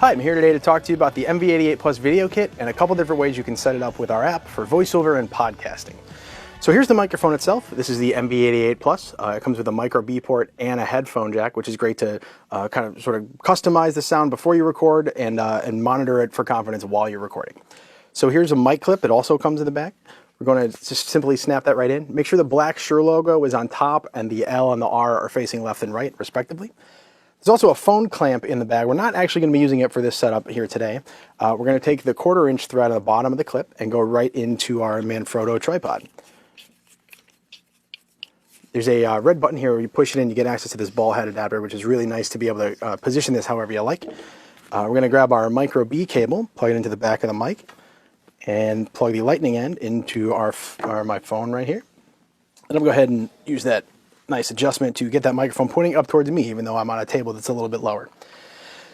Hi, I'm here today to talk to you about the MV88 Plus video kit and a couple different ways you can set it up with our app for voiceover and podcasting. So here's the microphone itself. This is the MV88 Plus. It comes with a micro B port and a headphone jack, which is great to kind of sort of customize the sound before you record and monitor it for confidence while you're recording. So here's a mic clip. It also comes in the back. We're going to just simply snap that right in. Make sure the black Shure logo is on top and the L and the R are facing left and right, respectively. There's also a phone clamp in the bag. We're not actually going to be using it for this setup here today. We're going to take the 1/4 inch thread at the bottom of the clip and go right into our Manfrotto tripod. There's a red button here where you push it in, you get access to this ball head adapter, which is really nice to be able to position this however you like. We're going to grab our micro B cable, plug it into the back of the mic, and plug the lightning end into my phone right here. And I'm going to go ahead and use that nice adjustment to get that microphone pointing up towards me, even though I'm on a table that's a little bit lower.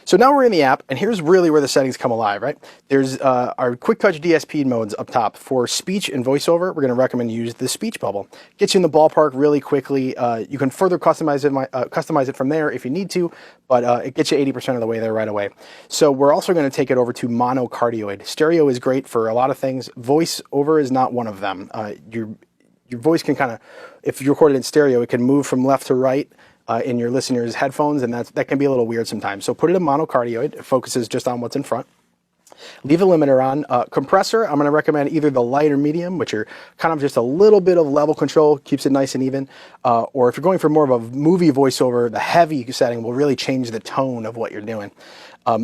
So now we're in the app, and here's really where the settings come alive, right? There's our quick touch DSP modes up top. For speech and voiceover, we're going to recommend you use the speech bubble. Gets you in the ballpark really quickly. You can further customize it from there if you need to, but it gets you 80% of the way there right away. So we're also going to take it over to monocardioid. Stereo is great for a lot of things. Voiceover is not one of them. Your voice can kind of, if you record it in stereo, it can move from left to right in your listener's headphones, and that can be a little weird sometimes. So put it in monocardioid. It focuses just on what's in front. Leave a limiter on. Compressor, I'm going to recommend either the light or medium, which are kind of just a little bit of level control, keeps it nice and even. Or if you're going for more of a movie voiceover, the heavy setting will really change the tone of what you're doing.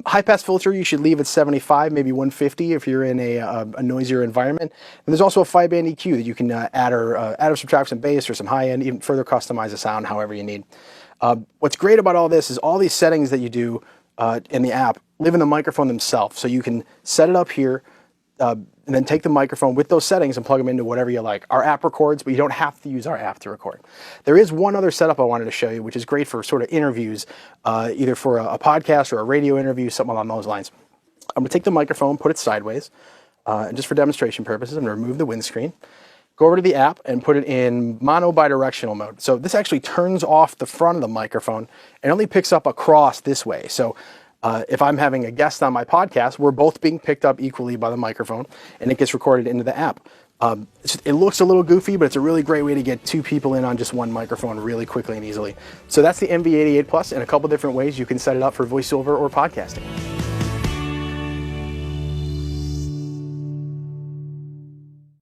High pass filter, you should leave at 75, maybe 150 if you're in a noisier environment. And there's also a 5-band EQ that you can add or subtract some bass or some high end, even further customize the sound however you need. What's great about all this is all these settings that you do in the app live in the microphone themselves. So you can set it up here and then take the microphone with those settings and plug them into whatever you like. Our app records, but you don't have to use our app to record. There is one other setup I wanted to show you, which is great for sort of interviews, either for a podcast or a radio interview, something along those lines. I'm going to take the microphone, put it sideways, and just for demonstration purposes, I'm going to remove the windscreen, go over to the app and put it in mono bidirectional mode. So this actually turns off the front of the microphone and only picks up across this way. So if I'm having a guest on my podcast, we're both being picked up equally by the microphone, and it gets recorded into the app. It looks a little goofy, but it's a really great way to get two people in on just one microphone really quickly and easily. So that's the MV88 Plus, and a couple different ways you can set it up for voiceover or podcasting.